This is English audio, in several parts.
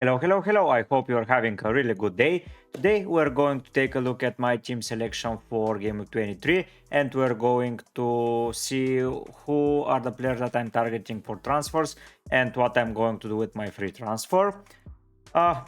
Hello. I hope you're having a really good day. Today we're going to take a look at my team selection for Gameweek 23 and we're going to see who are the players that I'm targeting for transfers and what I'm going to do with my free transfer.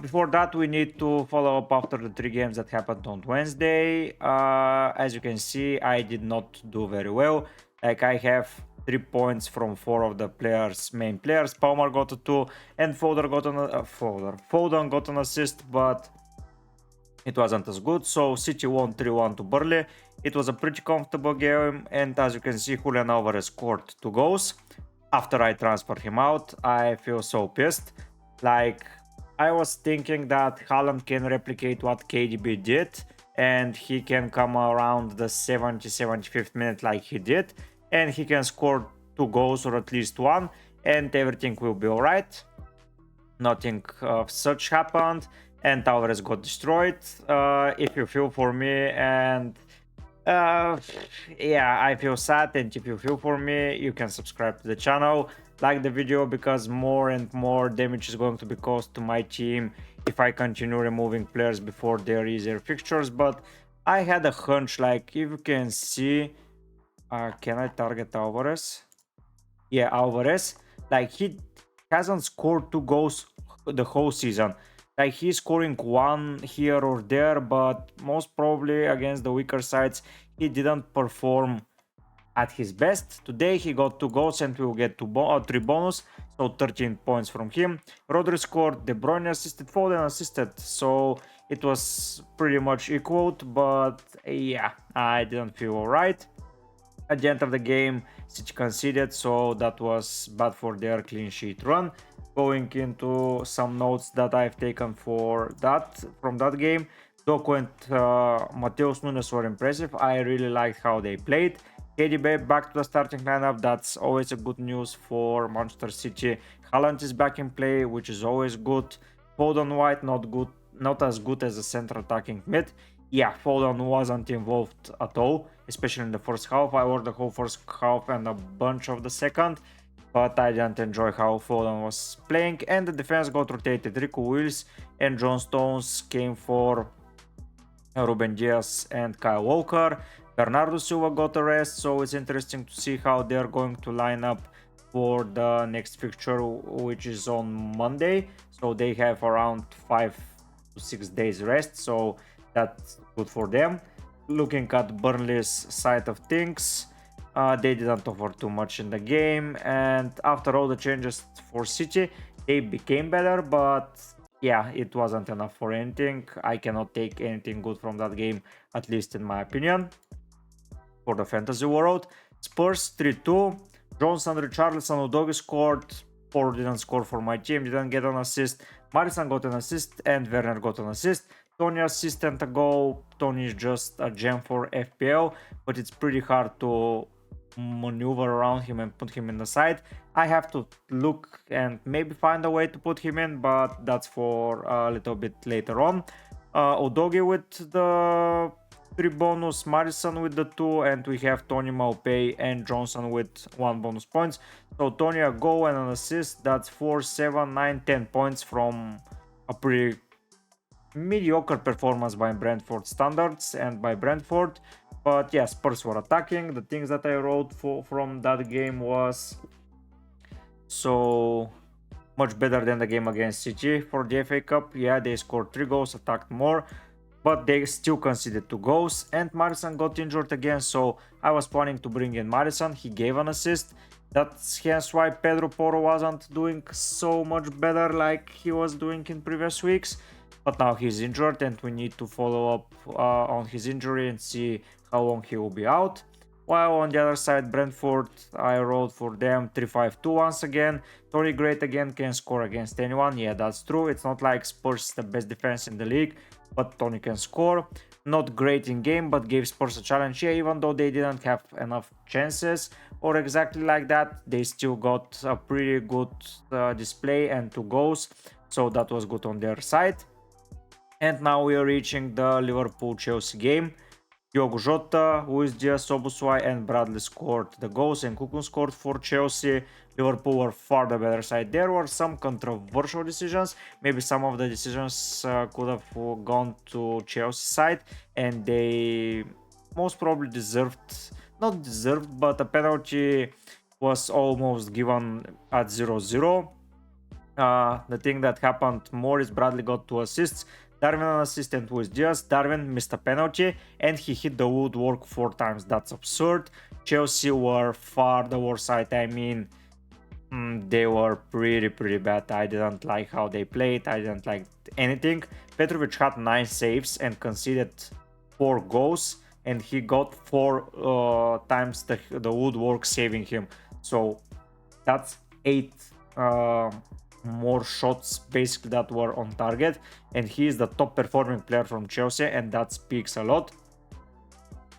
Before that, we need to follow up after the 3 games that happened on Wednesday. As you can see, I did not do very well. Like, I have 3 points from 4 of the main players. Palmer got a 2 and Foden got an assist, but it wasn't as good. So City won 3-1 to Burnley. It was a pretty comfortable game, and as you can see, Julian Alvarez scored 2 goals. After I transferred him out, I feel so pissed. Like, I was thinking that Haaland can replicate what KDB did, and he can come around the 75th minute like he did, and he can score 2 goals or at least one, and everything will be alright. Nothing of such happened, and Alvarez got destroyed. If you feel for me, and yeah, I feel sad, and if you feel for me, you can subscribe to the channel, like the video, because more and more damage is going to be caused to my team if I continue removing players before their easier fixtures. But I had a hunch, like, if you can see, can I target Alvarez? Yeah, Alvarez, like, he hasn't scored 2 goals the whole season. Like, he's scoring one here or there, but most probably against the weaker sides, he didn't perform at his best. Today he got 2 goals and we will get 3 bonus, so 13 points from him. Rodri scored, De Bruyne assisted, Foden assisted, so it was pretty much equaled, but yeah, I didn't feel alright. At the end of the game, City conceded, so that was bad for their clean sheet run. Going into some notes that I've taken from that game, Doku and Mateus Nunes were impressive. I really liked how they played. KDB back to the starting lineup, that's always a good news for Manchester City. Haaland is back in play, which is always good. Foden White, not as good as a central attacking mid. Yeah, Foden wasn't involved at all, especially in the first half. I watched the whole first half and a bunch of the second, but I didn't enjoy how Foden was playing. And the defense got rotated. Rico Wills and John Stones came for Ruben Dias and Kyle Walker. Bernardo Silva got a rest, so it's interesting to see how they're going to line up for the next fixture, which is on Monday. So they have around 5 to 6 days rest, so that's good for them. Looking at Burnley's side of things, they didn't offer too much in the game, and after all the changes for City, they became better, but yeah, it wasn't enough for anything. I cannot take anything good from that game, at least in my opinion. For the fantasy world, Spurs 3-2, Johnson, Richarlison, Udogi scored. Ford didn't score for my team, didn't get an assist. Maddison got an assist and Werner got an assist. Tony assist and a goal. Tony is just a gem for FPL, but it's pretty hard to maneuver around him and put him in the side. I have to look and maybe find a way to put him in, but that's for a little bit later on. Udogi with the 3 bonus, Madison with the 2, and we have Tony Maupay and Johnson with 1 bonus points. So Tony a goal and an assist, that's 4, 7, 9, 10 points from a pretty mediocre performance by Brentford standards and by Brentford. But yeah, Spurs were attacking. The things that I wrote from that game was so much better than the game against City for the FA Cup. Yeah, they scored 3 goals, attacked more, but they still conceded 2 goals, and Maddison got injured again, so I was planning to bring in Maddison. He gave an assist. That's hence why Pedro Porro wasn't doing so much better like he was doing in previous weeks. But now he's injured and we need to follow up on his injury and see how long he will be out. While on the other side, Brentford, I wrote for them 3-5-2 once again. Tony Great again can score against anyone. Yeah, that's true. It's not like Spurs is the best defense in the league, but Tony can score. Not great in game, but gave Spurs a challenge. Yeah, even though they didn't have enough chances or exactly like that, they still got a pretty good display and 2 goals. So that was good on their side. And now we are reaching the Liverpool-Chelsea game. Diogo Jota, Luis Diaz, Szoboszlai, and Bradley scored the goals, and Kukun scored for Chelsea. Liverpool were far the better side. There were some controversial decisions. Maybe some of the decisions could have gone to Chelsea side, and they most probably not deserved, but a penalty was almost given at 0-0. The thing that happened more is Bradley got 2 assists, Darwin an assist, and Luis Diaz. Darwin missed a penalty and he hit the woodwork 4 times. That's absurd. Chelsea were far the worst side. I mean, they were pretty bad. I didn't like how they played. I didn't like anything. Petrovic had 9 saves and conceded 4 goals, and he got 4 times the woodwork saving him. So that's 8 more shots basically that were on target, and he is the top performing player from Chelsea, and that speaks a lot.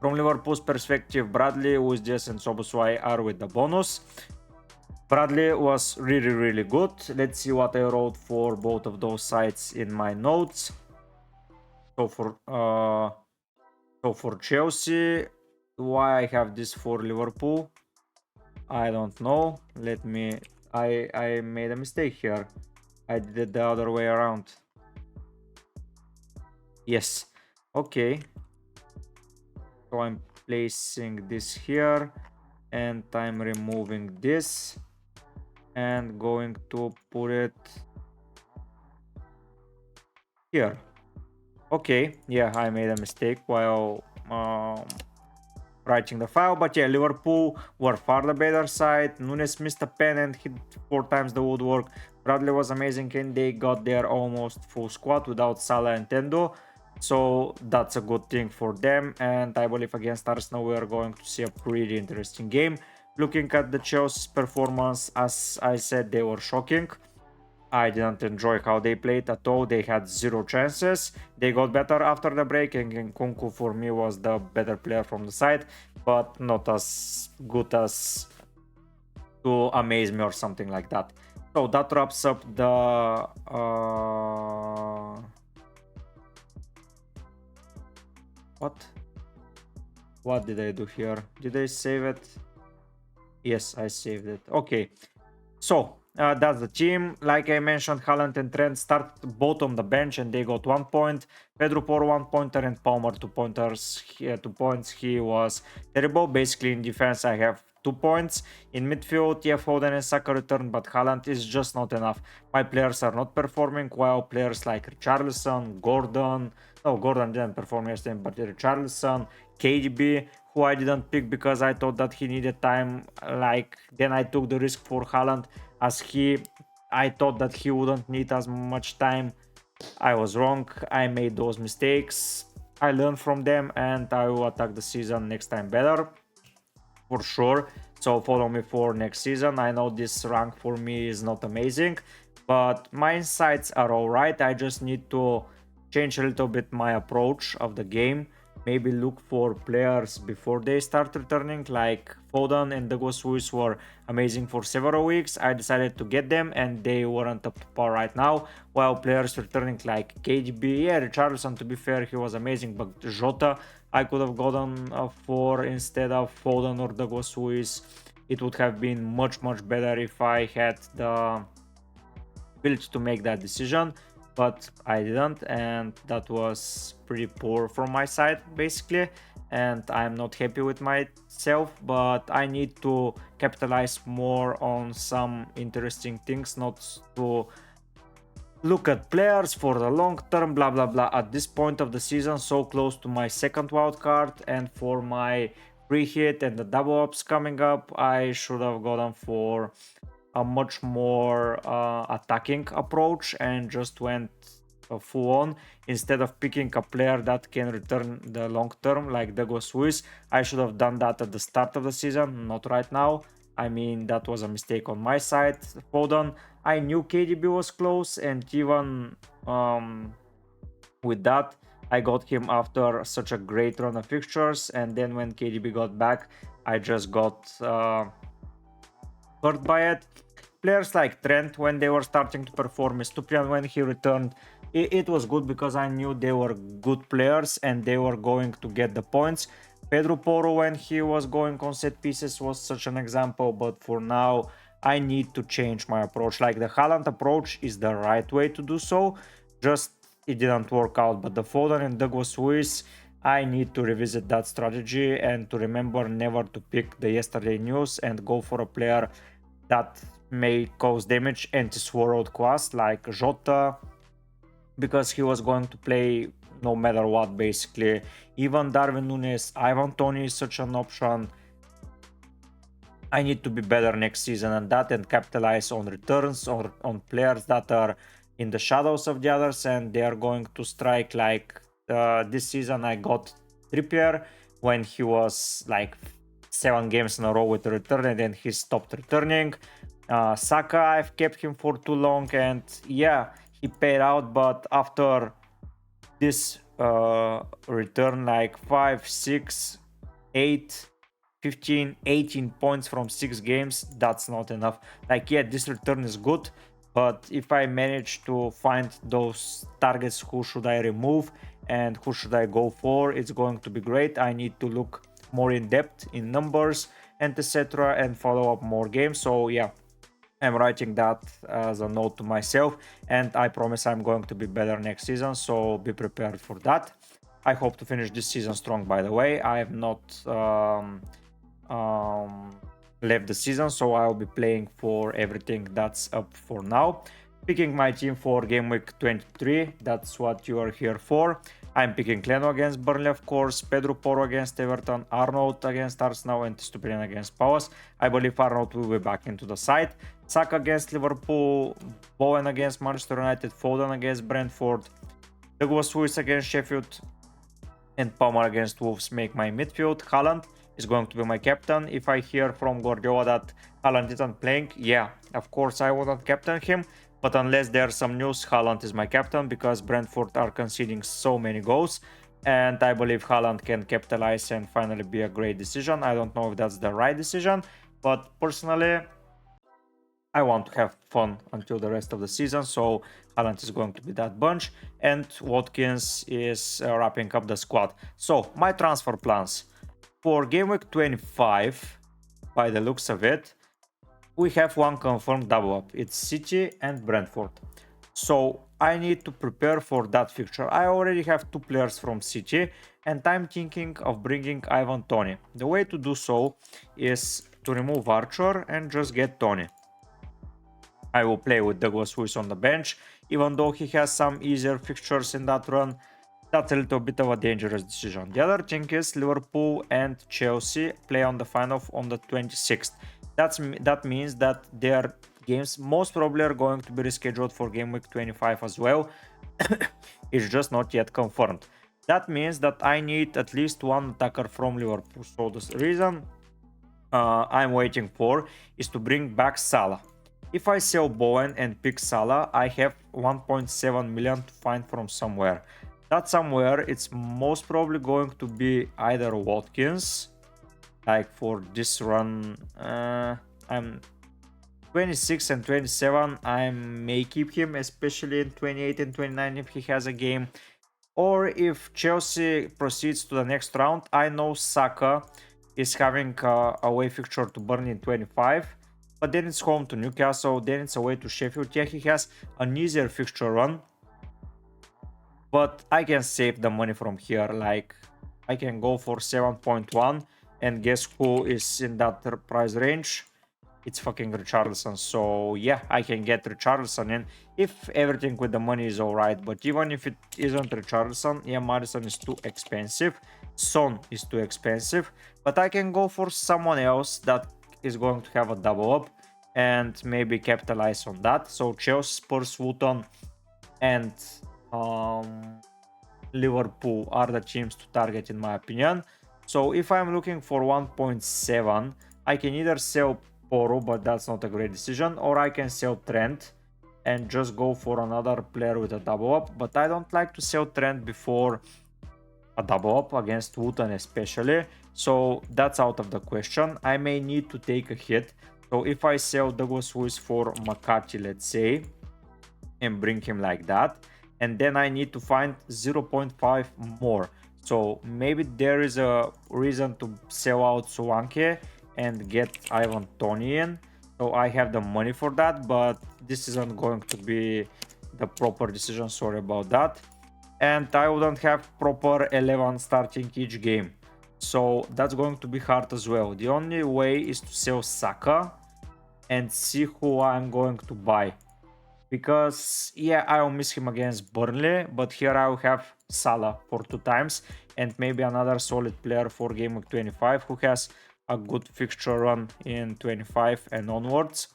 From Liverpool's perspective, Bradley, Luis Diaz, and Szoboszlai are with the bonus. Bradley was really good. Let's see what I wrote for both of those sides in my notes. So for Chelsea, why I have this for Liverpool, I don't know. I made a mistake here. I did it the other way around. Yes. Okay. So I'm placing this here, and I'm removing this and going to put it here. Okay, yeah, I made a mistake while writing the file, but yeah, Liverpool were far the better side. Nunes missed a pen and hit 4 times the woodwork. Bradley was amazing, and they got their almost full squad without Salah and Tendo, so that's a good thing for them. And I believe against Arsenal we are going to see a pretty interesting game. Looking at the Chelsea's performance, as I said, they were shocking. I didn't enjoy how they played at all. They had 0 chances. They got better after the break, and Nkunku for me was the better player from the side, but not as good as to amaze me or something like that. So that wraps up the what did I do here? Did I save it? Yes, I saved it. Okay, so that's the team. Like I mentioned, Haaland and Trent started both on the bench and they got 1 point. Pedro Porro 1 pointer and Palmer 2 pointers. 2 points. He was terrible. Basically in defense I have 2 points. In midfield, yeah, Foden and Saka returned, but Haaland is just not enough. My players are not performing well. Players like Richarlison, Gordon didn't perform yesterday, but Richarlison, KDB, who I didn't pick because I thought that he needed time. Then I took the risk for Haaland, as I thought that he wouldn't need as much time. I was wrong. I made those mistakes. I learned from them, and I will attack the season next time better, for sure. So follow me for next season. I know this rank for me is not amazing, but my insights are alright. I just need to change a little bit my approach of the game. Maybe look for players before they start returning, like Foden and Gw23 were amazing for several weeks. I decided to get them and they weren't up to par right now, while players returning like KDB, yeah, Richarlison, to be fair, he was amazing, but Jota I could have gotten for instead of Foden or Gw23. It would have been much better if I had the ability to make that decision, but I didn't, and that was pretty poor from my side basically, and I'm not happy with myself. But I need to capitalize more on some interesting things, not to look at players for the long term, blah blah at this point of the season, so close to my second wild card and for my free hit and the double ups coming up. I should have gotten for a much more attacking approach and just went full on instead of picking a player that can return the long term like Gw23. I should have done that at the start of the season, not right now. I mean, that was a mistake on my side. Foden, I knew KDB was close, and even with that I got him after such a great run of fixtures, and then when KDB got back I just got hurt by it. Players like Trent, when they were starting to perform, Stupian when he returned, it was good because I knew they were good players and they were going to get the points. Pedro Porro, when he was going on set pieces, was such an example, but for now I need to change my approach. Like the Haaland approach is the right way to do so, just it didn't work out. But the Foden and Douglas Luiz, I need to revisit that strategy and to remember never to pick the yesterday news and go for a player that may cause damage and is world class like Jota, because he was going to play no matter what basically. Even Darwin Núñez, Ivan Toney is such an option. I need to be better next season and that, and capitalize on returns or on players that are in the shadows of the others and they are going to strike. Like this season I got Trippier when he was like 7 games in a row with a return and then he stopped returning. Saka, I've kept him for too long and yeah, he paid out, but after this return like 5, 6, 8, 15, 18 points from 6 games, that's not enough. Like yeah, this return is good, but if I manage to find those targets, who should I remove and who should I go for, it's going to be great. I need to look more in depth in numbers and etc. and follow up more games. So yeah, I'm writing that as a note to myself and I promise I'm going to be better next season, so be prepared for that. I hope to finish this season strong, by the way. I have not left the season, so I'll be playing for everything that's up for now. Picking my team for Gameweek 23, that's what you are here for. I'm picking Leno against Burnley, of course, Pedro Porro against Everton, Arnold against Arsenal, and Stupinian against Palace. I believe Arnold will be back into the side. Saka against Liverpool, Bowen against Manchester United, Foden against Brentford, Douglas Luiz against Sheffield, and Palmer against Wolves make my midfield. Haaland is going to be my captain. If I hear from Guardiola that Haaland isn't playing, yeah, of course I wouldn't captain him. But unless there's some news, Haaland is my captain because Brentford are conceding so many goals. And I believe Haaland can capitalize and finally be a great decision. I don't know if that's the right decision, but personally, I want to have fun until the rest of the season. So Haaland is going to be that bunch. And Watkins is wrapping up the squad. So my transfer plans. For Gameweek 25, by the looks of it, we have one confirmed double up. It's City and Brentford. So I need to prepare for that fixture. I already have 2 players from City and I'm thinking of bringing Ivan Toney. The way to do so is to remove Archer and just get Toney. I will play with Douglas Luiz on the bench, even though he has some easier fixtures in that run. That's a little bit of a dangerous decision. The other thing is Liverpool and Chelsea play on the final on the 26th. That means that their games most probably are going to be rescheduled for Gameweek 25 as well. It's just not yet confirmed. That means that I need at least one attacker from Liverpool. So the reason I'm waiting for is to bring back Salah. If I sell Bowen and pick Salah, I have 1.7 million to find from somewhere. That somewhere, it's most probably going to be either Watkins, like for this run, I'm 26 and 27, I may keep him, especially in 28 and 29 if he has a game. Or if Chelsea proceeds to the next round, I know Saka is having a away fixture to Burnley in 25. But then it's home to Newcastle, then it's away to Sheffield. Yeah, he has an easier fixture run. But I can save the money from here. Like, I can go for 7.1. And guess who is in that price range? It's fucking Richarlison. So yeah, I can get Richarlison in if everything with the money is alright. But even if it isn't Richarlison, yeah, Madison is too expensive. Son is too expensive. But I can go for someone else that is going to have a double up and maybe capitalize on that. So Chelsea, Spurs, Luton and Liverpool are the teams to target in my opinion. So if I'm looking for 1.7, I can either sell Porro, but that's not a great decision, or I can sell Trent and just go for another player with a double up. But I don't like to sell Trent before a double up against Luton especially, so that's out of the question. I may need to take a hit. So if I sell Douglas Luiz for McCarthy, let's say, and bring him like that, and then I need to find 0.5 more. So maybe there is a reason to sell out Solanke and get Ivan Toney in. So I have the money for that, but this isn't going to be the proper decision, sorry about that. And I wouldn't have proper 11 starting each game. So that's going to be hard as well. The only way is to sell Saka and see who I'm going to buy. Because yeah, I'll miss him against Burnley, but here I'll have Salah for 2 times and maybe another solid player for Gameweek 25 who has a good fixture run in 25 and onwards.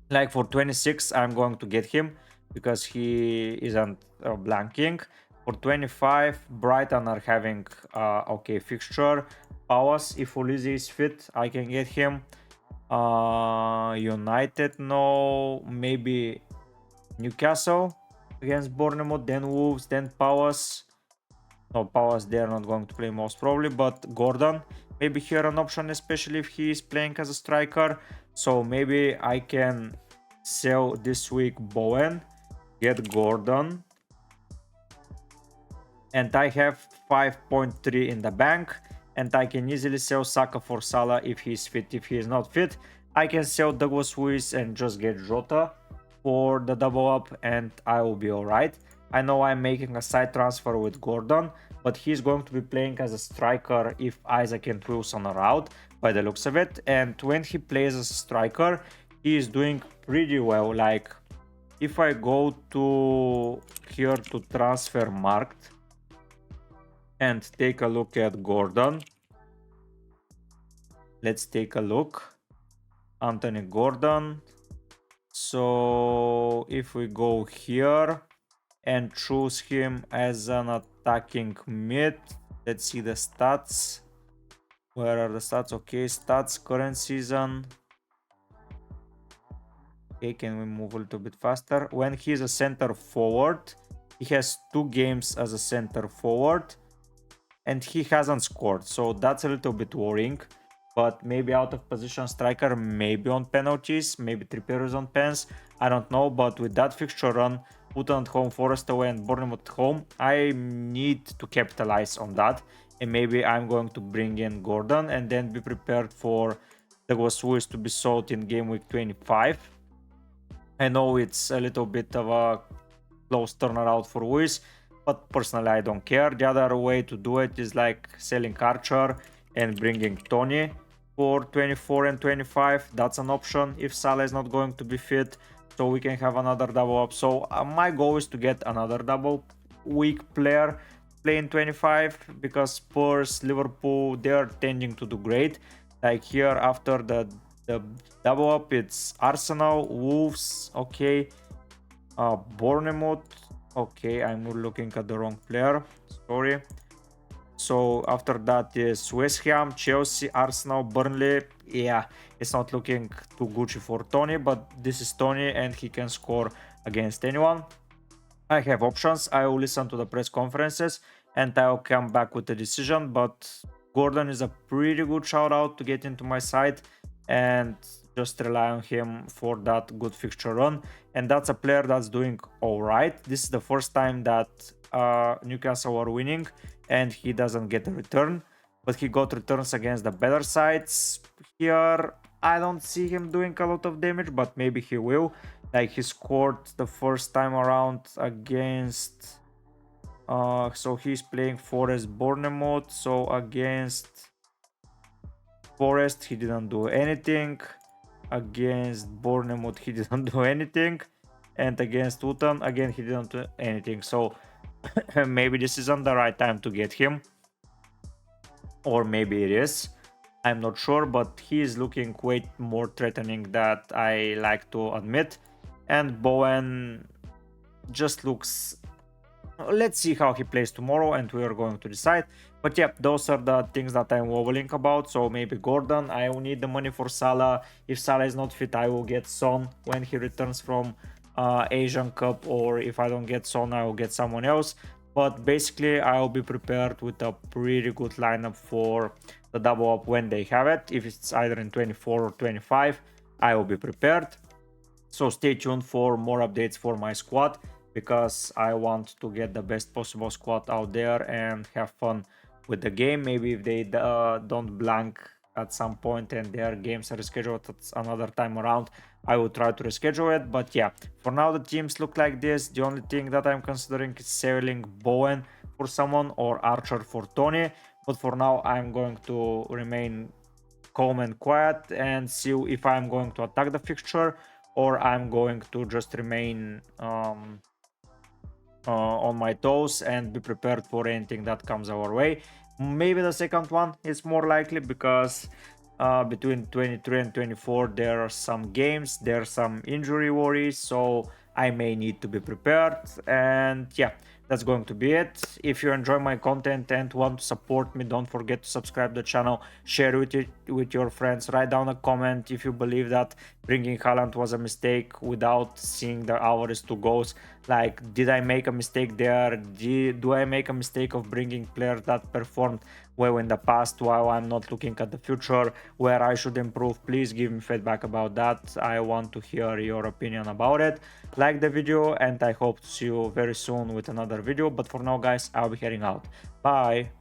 Like for 26 I'm going to get him because he isn't blanking. For 25 Brighton are having okay fixture. Palace, if Ulizi is fit, I can get him. United, no. Maybe Newcastle against Bournemouth, then Wolves, then Palace. No, Palace, they're not going to play most probably, but Gordon, maybe here an option, especially if he is playing as a striker. So maybe I can sell this week Bowen, get Gordon, and I have 5.3 in the bank, and I can easily sell Saka for Salah if he's fit. If he is not fit, I can sell Douglas Luiz and just get Jota for the double up, and I will be alright. I know I'm making a side transfer with Gordon, but he's going to be playing as a striker if Isaac and Wilson are out, by the looks of it. And when he plays as a striker, he is doing pretty well. Like, if I go to here to transfer marked and take a look at Gordon, let's take a look. Anthony Gordon. So if we go here and choose him as an attacking mid, let's see the stats. Where are the stats? Okay, stats, current season. Okay, can we move a little bit faster? When he's a center forward, he has 2 games as a center forward and he hasn't scored, so that's a little bit worrying. But maybe out of position striker, maybe on penalties, maybe Trippier's on pens, I don't know. But with that fixture run, Luton at home, Forest away and Bournemouth at home, I need to capitalize on that. And maybe I'm going to bring in Gordon and then be prepared for Douglas Luiz to be sold in Gameweek 25. I know it's a little bit of a close turnaround for Luiz, but personally I don't care. The other way to do it is like selling Archer and bringing Tony for 24 and 25. That's an option if Salah is not going to be fit, so we can have another double up. So my goal is to get another double week player playing 25, because Spurs, Liverpool, they are tending to do great. Like here after the double up, it's Arsenal, Wolves, okay, Bournemouth, okay, I'm looking at the wrong player, sorry. So after that is West Ham, Chelsea, Arsenal, Burnley. Yeah, it's not looking too Gucci for Tony, but this is Tony and he can score against anyone. I have options. I will listen to the press conferences and I'll come back with a decision. But Gordon is a pretty good shout out to get into my side and just rely on him for that good fixture run. And that's a player that's doing alright. This is the first time that Newcastle are winning and he doesn't get a return, but he got returns against the better sides. Here I don't see him doing a lot of damage, but maybe he will. Like he scored the first time around against so he's playing Forest Bournemouth, so against Forest he didn't do anything, against Bournemouth he didn't do anything, and against Luton again he didn't do anything. So maybe this isn't the right time to get him, or maybe it is, I'm not sure, but he is looking way more threatening that I like to admit. And Bowen just looks, let's see how he plays tomorrow and we are going to decide. But yeah, those are the things that I'm wobbling about. So maybe Gordon, I will need the money for Salah. If Salah is not fit, I will get Son when he returns from Asian Cup, or if I don't get Son, I will get someone else. But basically I will be prepared with a pretty good lineup for the double up when they have it. If it's either in 24 or 25, I will be prepared. So stay tuned for more updates for my squad because I want to get the best possible squad out there and have fun with the game. Maybe if they don't blank at some point and their games are rescheduled at another time around, I will try to reschedule it. But yeah, for now the teams look like this. The only thing that I'm considering is selling Bowen for someone or Archer for Tony. But for now I'm going to remain calm and quiet and see if I'm going to attack the fixture or I'm going to just remain on my toes and be prepared for anything that comes our way. Maybe the second one is more likely because between 23 and 24 there are some games, there are some injury worries, so I may need to be prepared. And yeah, that's going to be it. If you enjoy my content and want to support me, don't forget to subscribe to the channel, share it with your friends, write down a comment if you believe that bringing Haaland was a mistake without seeing the Alvarez 2 goals. Like, did I make a mistake there? Do I make a mistake of bringing players that performed well in the past while I'm not looking at the future, where I should improve? Please give me feedback about that. I want to hear your opinion about it. Like the video, and I hope to see you very soon with another video. But for now guys, I'll be heading out. Bye.